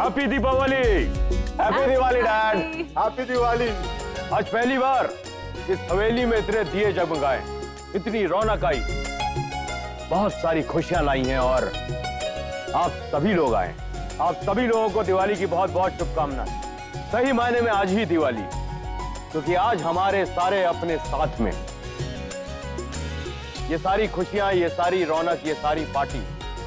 Happy Deepavali. Happy Diwali dad. Happy Diwali. आज पहली बार इस हवेली में इतने दिए जगमगाए, इतनी रौनक आई, बहुत सारी खुशियां लाई हैं और आप सभी लोग आए। आप सभी लोगों को दिवाली की बहुत बहुत शुभकामनाएं। सही मायने में आज ही दिवाली, क्योंकि आज हमारे सारे अपने साथ में ये सारी खुशियां, ये सारी रौनक, ये सारी पार्टी,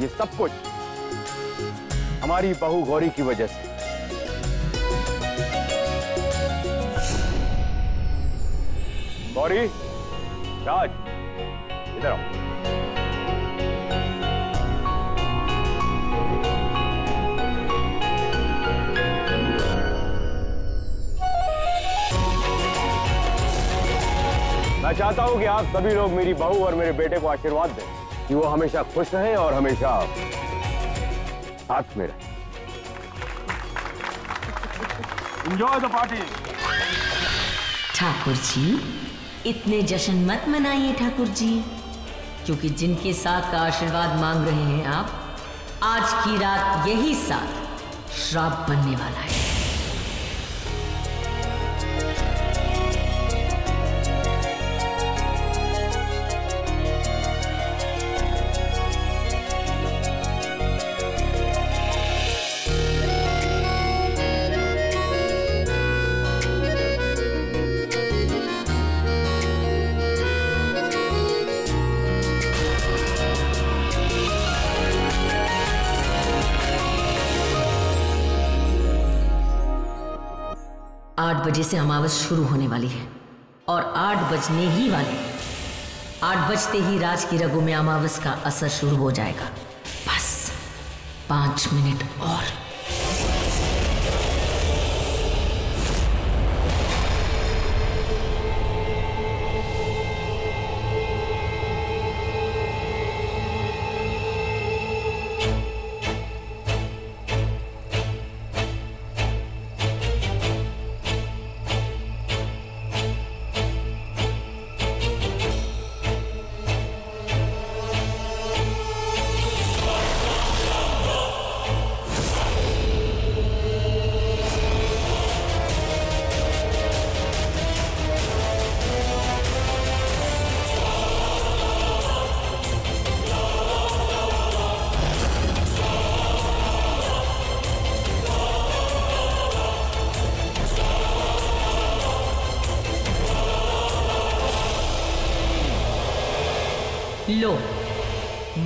ये सब कुछ हमारी बहू गौरी की वजह से। गौरी, राज, इधर आओ। मैं चाहता हूं कि आप सभी लोग मेरी बहू और मेरे बेटे को आशीर्वाद दें कि वो हमेशा खुश रहें और हमेशा साथ में रहें। Enjoy the party. Thakur ji, इतने जश्न मत मनाइए ठाकुर जी, क्योंकि जिनके साथ का आशीर्वाद मांग रहे हैं आप, आज की रात यही साथ श्राप बनने वाला है। आठ बजे से अमावस शुरू होने वाली है और 8 बजने ही वाले हैं। 8 बजते ही राज की रगों में अमावस का असर शुरू हो जाएगा। बस 5 मिनट और। लो,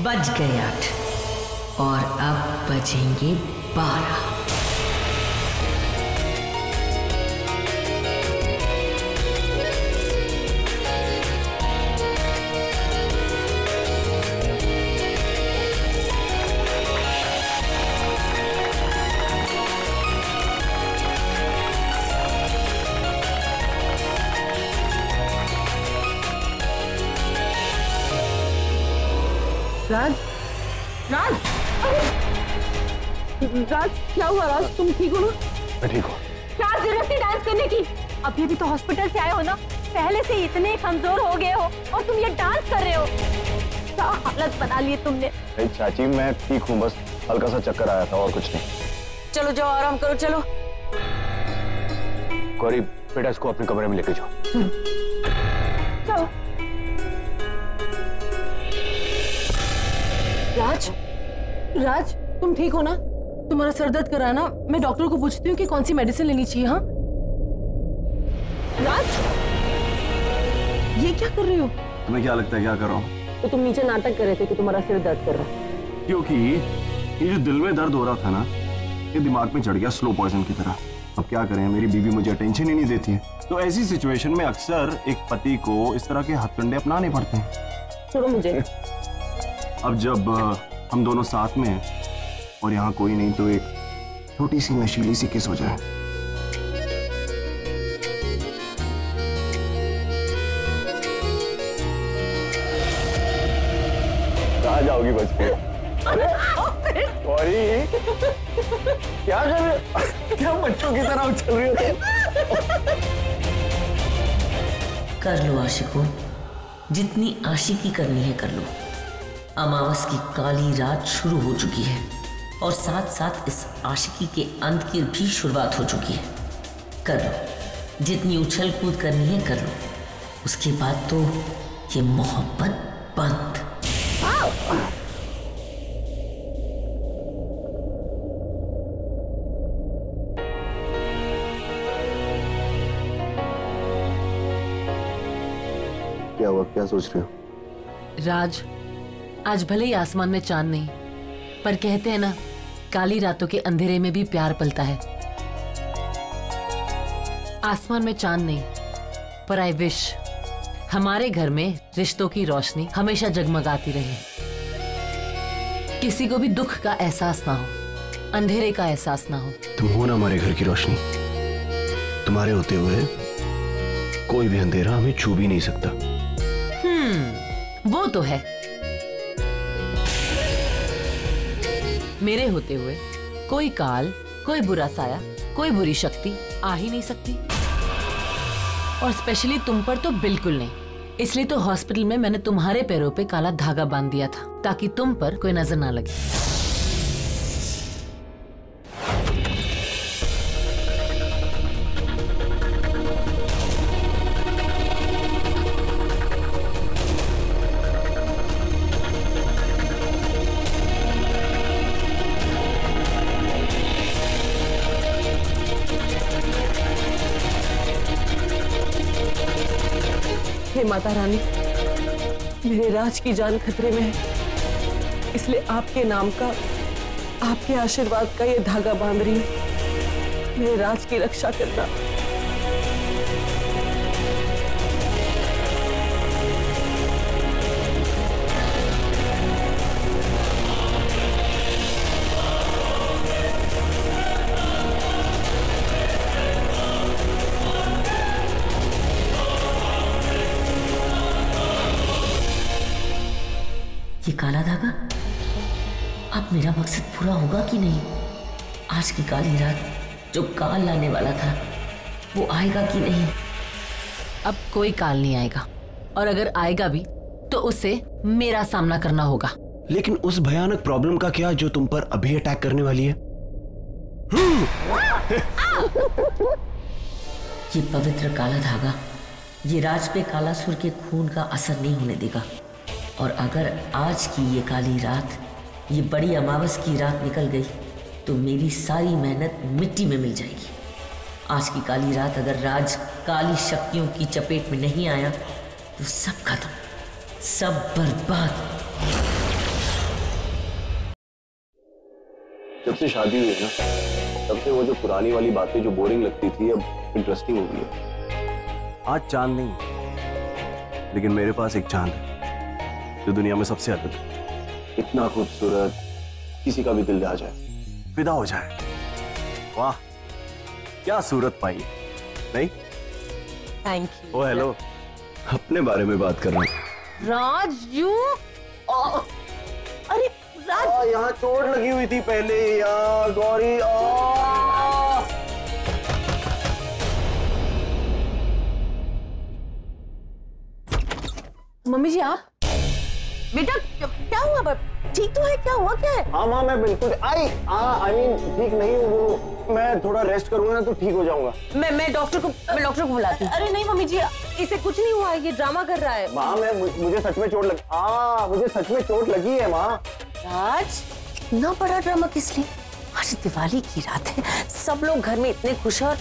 बज गए 8 और अब बजेंगे 12। राज, राज, राज क्या हुआ? राज तुम ठीक हो ना? मैं ठीक हूँ। क्या जरूरत थी डांस करने की? अभी भी तो हॉस्पिटल से आए हो ना, पहले से इतने कमजोर हो गए हो और तुम ये डांस कर रहे हो। क्या हालत बना ली तुमने। चाची मैं ठीक हूँ, बस हल्का सा चक्कर आया था और कुछ नहीं। चलो जाओ आराम करो, चलो। गौरी, बेटा इसको अपने कमरे में लेके जाओ। चलो। राज, राज तुम ठीक हो ना? तुम्हारा सर दर्द कर रहा है ना? मैं डॉक्टर को पूछती हूँ कि कौन सी मेडिसिन लेनी चाहिए। हाँ राज, ये क्या कर रहे हो? तुम्हें क्या लगता है क्या कर रहा हूँ? तो तुम नीचे नाटक कर रहे थे कि तुम्हारा सिर दर्द कर रहा है। क्योंकि ये जो दिल में दर्द हो रहा था ना, ये दिमाग में चढ़ गया स्लो पॉइजन की तरह। अब क्या करें, मेरी बीवी मुझे अटेंशन ही नहीं देती है। तो ऐसी सिचुएशन में अक्सर एक पति को इस तरह के हथकंडे अपनाने पड़ते हैं। छोड़ो मुझे। अब जब हम दोनों साथ में हैं और यहाँ कोई नहीं, तो एक छोटी सी नशीली सी किस हो जाए। कहाँ जाओगी बच के? गौरी, क्या कर रहे हो? क्या बच्चों की तरह उछल रही हो? कर लो आशिकों, जितनी आशिकी करनी है कर लो। अमावस की काली रात शुरू हो चुकी है। और साथ साथ इस आशिकी के अंत की भी शुरुआत हो चुकी है। कर लो, जितनी उछल कूद करनी है कर लो, उसके बाद तो ये मोहब्बत बंद। क्या हुआ, क्या सोच रहे हो? राज, आज भले ही आसमान में चांद नहीं, पर कहते हैं ना, काली रातों के अंधेरे में भी प्यार पलता है। आसमान में चांद नहीं, पर आई विश हमारे घर में रिश्तों की रोशनी हमेशा जगमगाती रहे। किसी को भी दुख का एहसास ना हो, अंधेरे का एहसास ना हो। तुम हो ना हमारे घर की रोशनी। तुम्हारे होते हुए कोई भी अंधेरा हमें छू भी नहीं सकता। वो तो है। मेरे होते हुए कोई काल, कोई बुरा साया, कोई बुरी शक्ति आ ही नहीं सकती, और स्पेशली तुम पर तो बिल्कुल नहीं। इसलिए तो हॉस्पिटल में मैंने तुम्हारे पैरों पे काला धागा बांध दिया था, ताकि तुम पर कोई नजर ना लगे। हे माता रानी, मेरे राज की जान खतरे में है, इसलिए आपके नाम का, आपके आशीर्वाद का ये धागा बांध रही हूं। मेरे राज की रक्षा करना। ये काला धागा, अब मेरा मकसद पूरा होगा कि नहीं? आज की काली रात जो काल लाने वाला था वो आएगा कि नहीं? अब कोई काल नहीं आएगा, और अगर आएगा भी तो उससे मेरा सामना करना होगा। लेकिन उस भयानक प्रॉब्लम का क्या जो तुम पर अभी अटैक करने वाली है? ये पवित्र काला धागा ये राज पे कालासुर के खून का असर नहीं होने देगा, और अगर आज की ये काली रात, ये बड़ी अमावस की रात निकल गई तो मेरी सारी मेहनत मिट्टी में मिल जाएगी। आज की काली रात अगर राज काली शक्तियों की चपेट में नहीं आया तो सब खत्म, सब बर्बाद। जब से शादी हुई है ना, तब से वो जो पुरानी वाली बातें जो बोरिंग लगती थी अब इंटरेस्टिंग हो गई है। आज चांद नहीं, लेकिन मेरे पास एक चांद है जो दुनिया में सबसे अलग है। इतना खूबसूरत, किसी का भी दिल आ जाए, फिदा हो जाए। वाह, क्या सूरत पाई, नहीं? Thank you. ओ हेलो, अपने बारे में बात कर रहा हूँ। राज, यू? अरे राज, यहाँ चोट लगी हुई थी पहले यार, गौरी। मम्मी जी आप? बेटा क्या हुआ? ठीक तो है? क्या हुआ, क्या है? हाँ माँ, मैं बिल्कुल आई मीन ठीक नहीं हूँ। वो मैं थोड़ा रेस्ट करूंगा ना तो ठीक हो जाऊंगा। मैं डॉक्टर को बुलाती हूँ। अरे नहीं मम्मी जी, इसे कुछ नहीं हुआ है, ये ड्रामा कर रहा है। माँ मुझे सच में चोट लगी। मुझे सच में चोट लगी है माँ। राज, इतना बड़ा ड्रामा किस लिए? आज दिवाली की रात है, सब लोग घर में इतने खुश हैं,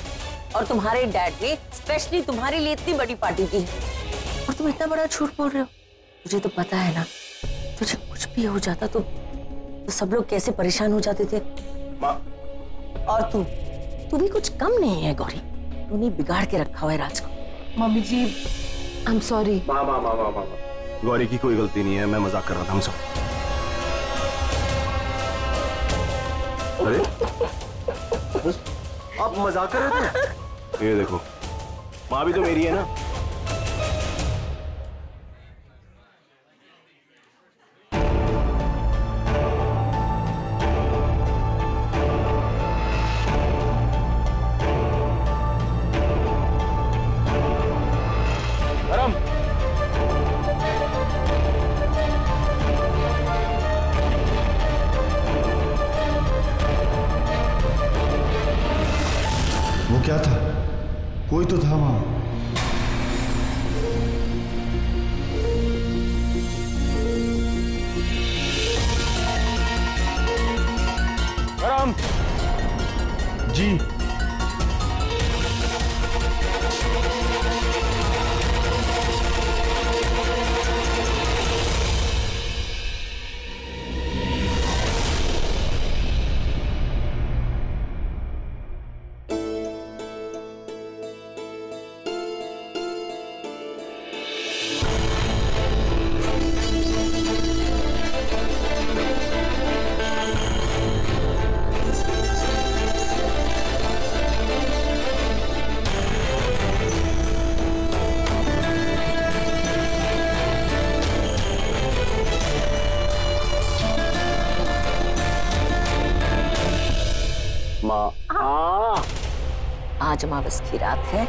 और तुम्हारे डैड ने स्पेशली तुम्हारे लिए इतनी बड़ी पार्टी की है, और तुम इतना बड़ा झूठ बोल रहे हो। तुझे तो पता है ना, तुझे कुछ भी हो जाता तो सब लोग कैसे परेशान हो जाते थे। माँ, और तू भी कुछ कम नहीं है गौरी, तूने बिगाड़ के रखा हुआ है राज को। Mummy ji I am sorry. माँ, गौरी की कोई गलती नहीं है, मैं मजाक कर रहा था। हम सब अरे आप मजाक कर रहे थे? ये देखो, माँ भी तो मेरी है ना। आज अमावस की रात है,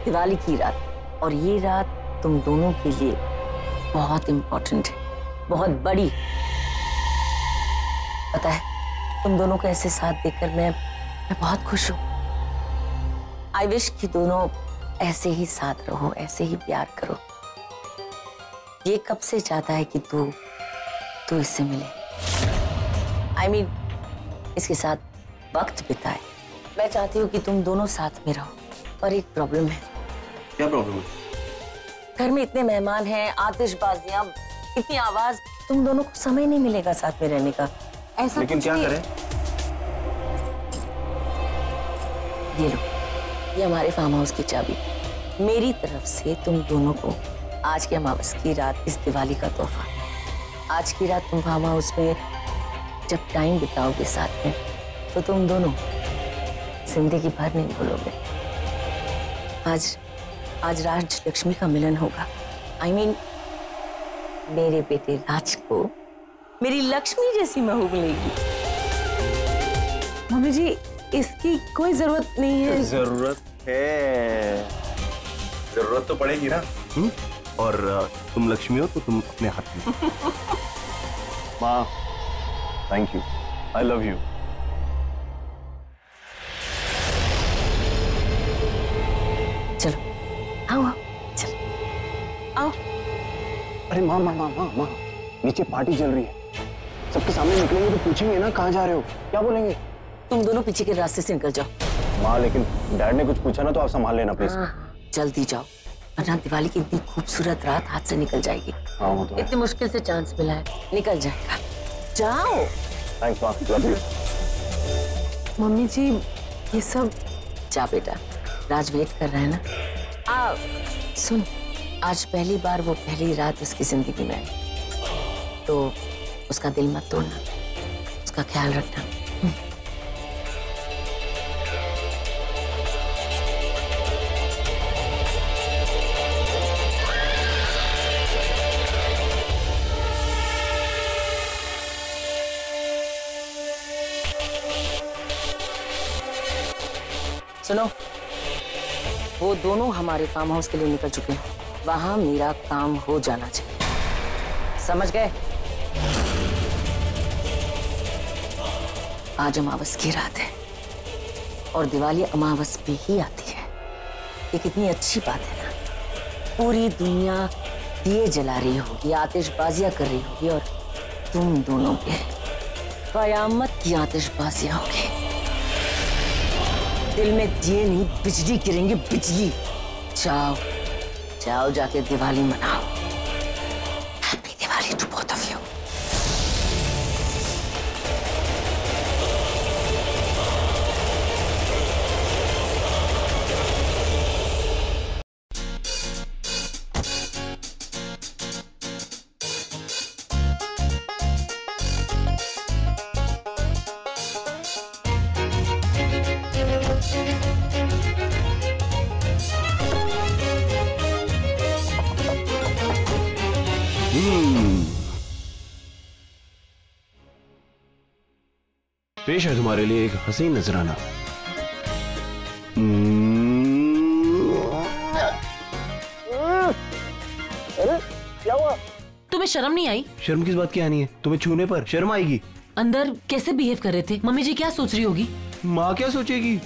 दिवाली की रात, और ये रात तुम दोनों के लिए बहुत इंपॉर्टेंट है, बहुत बड़ी। पता है, तुम दोनों को ऐसे साथ देखकर मैं बहुत खुश हूँ। आई विश कि दोनों ऐसे ही साथ रहो, ऐसे ही प्यार करो। ये कब से चाहता है कि तू इससे मिले। I mean, इसके साथ वक्त बिताए। मैं चाहती हूँ कि तुम दोनों साथ में रहो, पर एक प्रॉब्लम है। क्या प्रॉब्लम है? घर में इतने मेहमान हैं, आतिशबाजियां, इतनी आवाज, तुम दोनों को समय नहीं मिलेगा साथ में रहने का। ऐसा लेकिन क्या करें? ये लो, ये हमारे फार्म हाउस की चाबी, मेरी तरफ से तुम दोनों को आज की अमावस की रात, इस दिवाली का तोहफा। आज की रात तुम फार्म हाउस में जब टाइम बिताओगे साथ में, तो तुम दोनों जिंदगी भर नहीं भूलोगे। आज राज लक्ष्मी का मिलन होगा। I mean, मेरे बेटे राज को मेरी लक्ष्मी जैसी बहू मिलेगी। मम्मी जी, इसकी कोई जरूरत नहीं है। जरूरत है, जरूरत तो पड़ेगी ना। और तुम लक्ष्मी हो तो तुम अपने हाथ में। माँ, thank you, I love you. चलो आओ आओ, चलो आओ। अरे माँ माँ माँ माँ माँ, नीचे पार्टी चल रही है, सबके सामने निकलेंगे तो पूछेंगे ना कहाँ जा रहे हो, क्या बोलेंगे? तुम दोनों पीछे के रास्ते से निकल जाओ। माँ, लेकिन डैड ने कुछ पूछा ना तो आप संभाल लेना प्लीज। जल्दी जाओ, वरना दिवाली की इतनी खूबसूरत रात हाथ से निकल जाएगी। हाँ वो तो है। इतनी मुश्किल से चांस मिला है, निकल जाएगा। जाओ। थैंक्स माँ, लव यू। मम्मी जी, ये सब। जा बेटा, राज वेट कर रहा है ना। सुन, आज पहली बार वो पहली रात उसकी जिंदगी में आई, तो उसका दिल मत तोड़ना, उसका ख्याल रखना। सुनो, वो दोनों हमारे फार्म हाउस के लिए निकल चुके हैं। वहां मेरा काम हो जाना चाहिए, समझ गए? आज अमावस की रात है और दिवाली अमावस पे ही आती है। ये कितनी अच्छी बात है ना। पूरी दुनिया दिए जला रही होगी, आतिशबाजियां कर रही होगी, और तुम दोनों पे कयामत की आतिशबाजियां होगी। दिल में दिए नहीं, बिजली गिरेंगे, बिजली। जाओ जाओ, जाके दिवाली मनाओ। Happy Diwali to both of you. पेश है तुम्हारे लिए एक हसीन नजराना। क्या हुआ? तुम्हें शर्म नहीं आई? शर्म किस बात की आनी है? तुम्हें छूने पर शर्म आएगी? अंदर कैसे बिहेव कर रहे थे? मम्मी जी क्या सोच रही होगी? माँ क्या सोचेगी?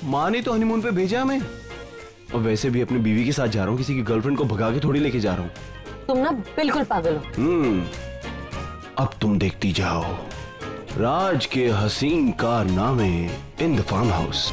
माँ ने तो हनीमून पे भेजा हमें, और वैसे भी अपनी बीवी के साथ जा रहा हूँ, किसी की गर्लफ्रेंड को भगा के थोड़ी लेके जा रहा हूँ। तुम ना बिल्कुल पागल हो। अब तुम देखती जाओ राज के हसीन कारनामे इन द फार्म हाउस।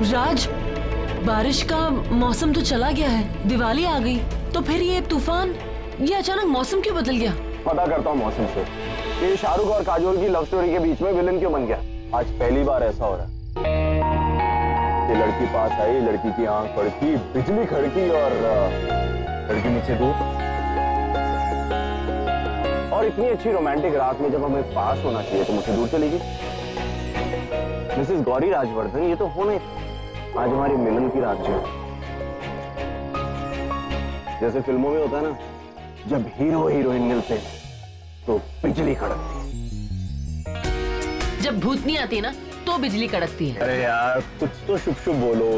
राज, बारिश का मौसम तो चला गया है, दिवाली आ गई, तो फिर ये तूफान, ये अचानक मौसम क्यों बदल गया? पता करता हूँ मौसम से, ये शाहरुख और काजोल की लव स्टोरी के बीच में विलन क्यों बन गया। आज पहली बार ऐसा हो रहा है। ये लड़की पास आई, लड़की की आंख फड़की, बिजली खड़की और लड़की मुझसे दूर। और इतनी अच्छी रोमांटिक रात में जब हमें पास होना चाहिए तो मुझसे दूर चली गई। मिसेस गौरी राजवर्धन, ये तो होना ही था। आज हमारी मिलन की रात जो, जैसे फिल्मों में होता है ना, जब हीरो हीरोइन मिलते हैं तो बिजली कड़कती है। जब भूतनी आती है ना तो बिजली कड़कती है। अरे यार कुछ तो शुभ शुभ बोलो,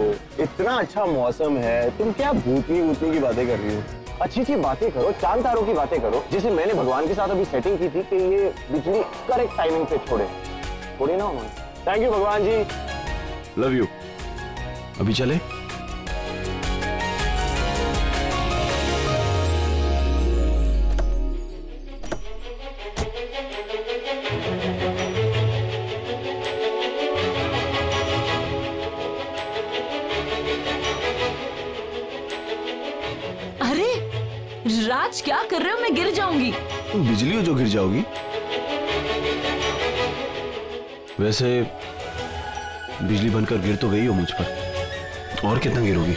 इतना अच्छा मौसम है, तुम क्या भूतनी की बातें कर रही हो? अच्छी अच्छी बातें करो, चांद तारों की बातें करो, जैसे मैंने भगवान के साथ अभी सेटिंग की थी कि ये बिजली करेक्ट टाइमिंग पे छोड़े ना उन्होंने। थैंक यू भगवान जी। Love you. अभी चले? राज क्या कर रहे हो? मैं गिर जाऊंगी। तुम बिजली हो जो गिर जाओगी। वैसे बिजली बनकर गिर तो गई हो मुझ पर, और कितना गिरोगी?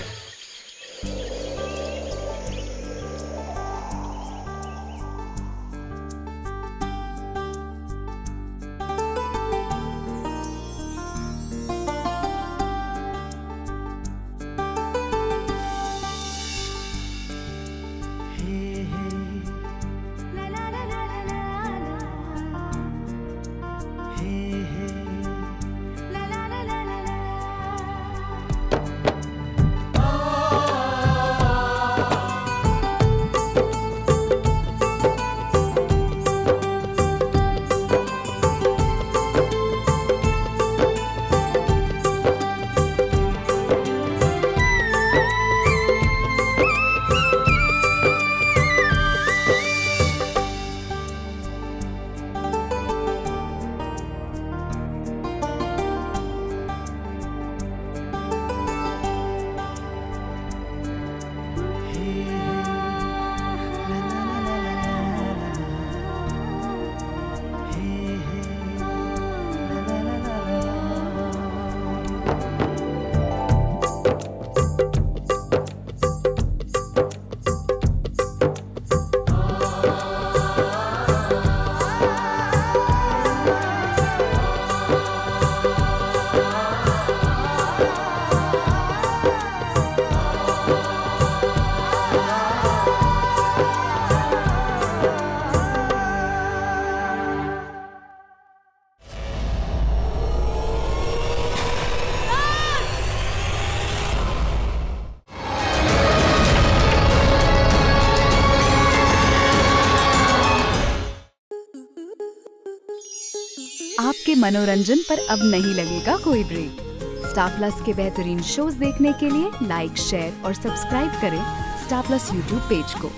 आपके मनोरंजन पर अब नहीं लगेगा कोई ब्रेक। स्टार प्लस के बेहतरीन शोज देखने के लिए लाइक, शेयर और सब्सक्राइब करें स्टार प्लस यूट्यूब पेज को।